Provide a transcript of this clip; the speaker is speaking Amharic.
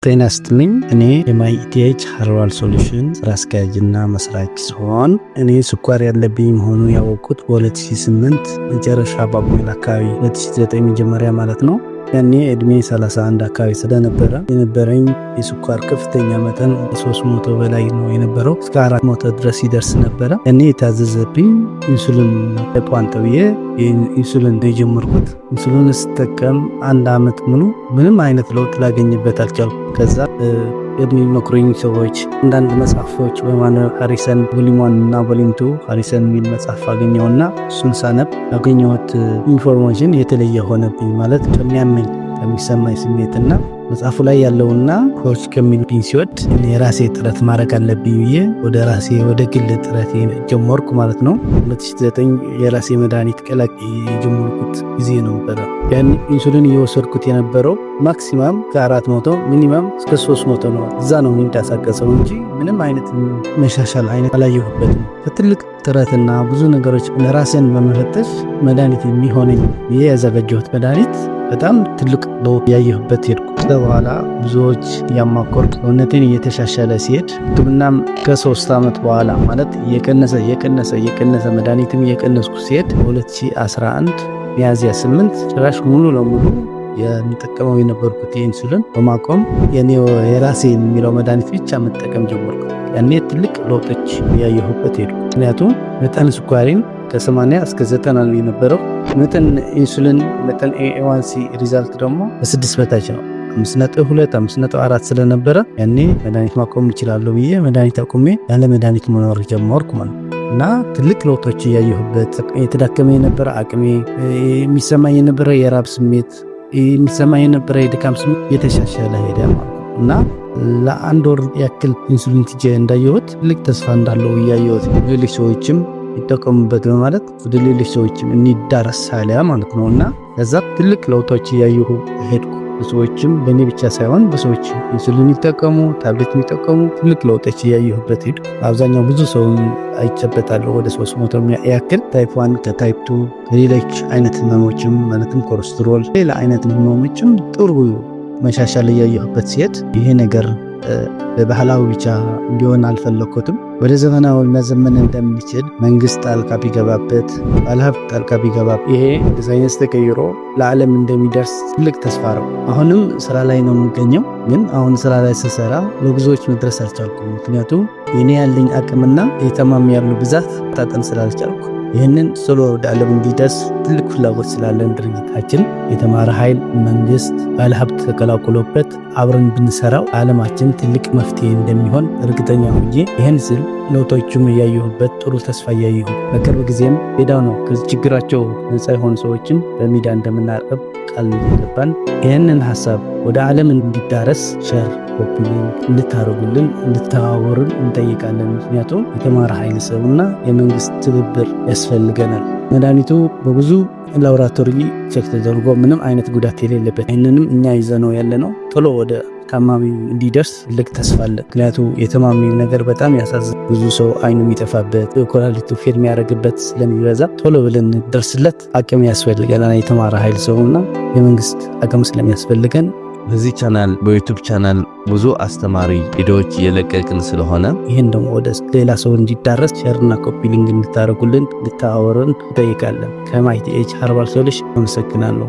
ጤና ይስጥልኝ። እኔ የማይቲኤች ሀርባል ሶሉሽን ስራ አስኪያጅና መስራች ሲሆን እኔ ስኳር ያለብኝ መሆኑ ያወቅኩት በ2008 መጨረሻ በአፕሪል አካባቢ 2009 መጀመሪያ ማለት ነው። ያኔ እድሜ 31 አካባቢ ስለነበረ የነበረኝ የስኳር ከፍተኛ መጠን 300 በላይ ነው የነበረው። እስከ 400 ድረስ ይደርስ ነበረ። ያኔ የታዘዘብኝ ኢንሱሊን ተቋን ተብዬ ኢንሱሊን የጀመርኩት። ኢንሱሊን ስጠቀም 1 አመት ሙሉ ምንም አይነት ለውጥ ላገኝበት አልቻልኩም። ከዛ የሚመክሩኝ ሰዎች አንዳንድ መጽሐፎች በማኑኤል ሃሪሰን ቮሊዩም 1 እና ቮሊዩም 2 ሃሪሰን የሚል መጽሐፍ አገኘውና እሱን ሳነብ ያገኘሁት ኢንፎርሜሽን የተለየ ሆነብኝ። ማለት ከሚሰማኝ ስሜትና መጽሐፉ ላይ ያለውና ኮች ከሚልብኝ ሲወድ የራሴ ጥረት ማድረግ አለብኝ ብዬ ወደ ግል ጥረት ጀመርኩ ማለት ነው። 2009 የራሴ መድኃኒት ቀላቅ የጀመርኩት ጊዜ ነበረ። ያን ኢንሱሊን እየወሰድኩት የነበረው ማክሲማም ከ400 ሚኒማም እስከ 300 ነው። እዛ ነው የሚንቀሳቀሰው እንጂ ምንም አይነት መሻሻል አይነት አላየሁበትም። በትልቅ ጥረትና ብዙ ነገሮች ለራሴን በመፈተሽ መድኃኒት የሚሆነኝ ይሄ ያዘጋጀሁት መድኃኒት በጣም ትልቅ ለውጥ ያየሁበት ሄድኩ። በኋላ ብዙዎች ያማከርኩ ሰውነቴን እየተሻሻለ ሲሄድ ሕክምናም ከ3 አመት በኋላ ማለት የቀነሰ መድኃኒትም እየቀነስኩ ሲሄድ 2011 ሚያዝያ 8 ጭራሽ ሙሉ ለሙሉ የሚጠቀመው የነበርኩት ኢንሱሊን በማቆም የራሴ የሚለው መድኃኒት ብቻ መጠቀም ጀመርኩ። ያኔ ትልቅ ለውጦች ያየሁበት ሄድኩ። ምክንያቱም መጠን ስኳሬን ከ80 እስከ 90 ነው የነበረው። መጠን ኢንሱሊን መጠን A1C ሪዛልት ደግሞ በ6 በታች ነው። 5.2 5.4 ስለነበረ ያኔ መድኃኒት ማቆም እችላለሁ ብዬ መድኃኒት አቁሜ ያለ መድኃኒት መኖር ጀመርኩ ማለት ነው። እና ትልቅ ለውጦች ያየሁበት የተዳከመ የነበረ አቅሜ፣ የሚሰማኝ የነበረ የራብ ስሜት፣ የሚሰማኝ የነበረ የድካም ስሜት የተሻሻለ ሄደ ማለት ነው። እና ለአንድ ወር ያክል ኢንሱሊን ትጄ እንዳየሁት ትልቅ ተስፋ እንዳለው እያየሁት ሌሎች ሰዎችም ይጠቀሙበት በማለት ወደ ሌሎች ሰዎችም እንዲዳረስ አለ ማለት ነው። እና ከዛ ትልቅ ለውጦች እያየሁ ሄድኩ። ሰዎችም በእኔ ብቻ ሳይሆን በሰዎች ኢንሱሊን ይጠቀሙ፣ ታብሌት የሚጠቀሙ ትልቅ ለውጦች እያየሁበት ሄድኩ። አብዛኛው ብዙ ሰው አይጨበጣለሁ ወደ 300 ያክል ታይፕ 1 ከታይፕ 2 ከሌሎች አይነት ህመሞችም ማለትም ኮሌስትሮል፣ ሌላ አይነት ህመሞችም ጥሩ መሻሻል እያየሁበት ሲሄድ ይሄ ነገር በባህላዊ ብቻ እንዲሆን አልፈለኩትም። ወደ ዘመናዊ መዘመን እንደምንችል መንግስት ጣልቃ ቢገባበት፣ ባለሀብት ጣልቃ ቢገባበት ይሄ ሳይንስ ተቀይሮ ለዓለም እንደሚደርስ ትልቅ ተስፋ ነው። አሁንም ስራ ላይ ነው የምገኘው። ግን አሁን ስራ ላይ ስሰራ ለብዙዎች መድረስ አልቻልኩም። ምክንያቱም የኔ ያለኝ አቅምና የተማሚ ያሉ ብዛት ታጠን ስላልቻልኩ ይህንን ሶሎ ወደ ዓለም እንዲደርስ ትልቅ ፍላጎት ስላለን ድርጅታችን የተማረ ኃይል፣ መንግስት፣ ባለሀብት ተቀላቅሎበት አብረን ብንሰራው ዓለማችን ትልቅ መፍትሄ እንደሚሆን እርግጠኛ ሆኜ ይህን ስል ለውጦቹም እያየሁበት ጥሩ ተስፋ እያየሁ በቅርብ ጊዜም ሄዳው ነው ከችግራቸው ነፃ የሆኑ ሰዎችን በሚዲያ እንደምናቀርብ ቃል እየገባን ይህንን ሀሳብ ወደ ዓለም እንዲዳረስ ሸር ኮፒሊንግ እንድታረጉልን እንድተባበሩን እንጠይቃለን። ምክንያቱም የተማረ ኃይል ሰውና የመንግስት ትብብር ያስፈልገናል። መድኃኒቱ በብዙ ላቦራቶሪ ቼክ ተደርጎ ምንም አይነት ጉዳት የሌለበት፣ ይህንንም እኛ ይዘነው ያለነው ቶሎ ወደ ታማሚ እንዲደርስ ትልቅ ተስፋ አለ። ምክንያቱ የተማሚ ነገር በጣም ያሳዝን፣ ብዙ ሰው አይኑ የሚጠፋበት ኮላሊቱ ፌል የሚያደርግበት ስለሚበዛ ቶሎ ብለን ደርስለት አቅም ያስፈልገናል። የተማረ ኃይል ሰውና የመንግስት አቅም ስለሚያስፈልገን በዚህ ቻናል በዩቲዩብ ቻናል ብዙ አስተማሪ ቪዲዮዎች እየለቀቅን ስለሆነ ይህን ደግሞ ወደ ሌላ ሰው እንዲዳረስ ሼርና ኮፒ ሊንክ እንድታረጉልን እንድታወሩን እንጠይቃለን። ከማይቲኤች ሀርባል ሶሉሽን አመሰግናለሁ።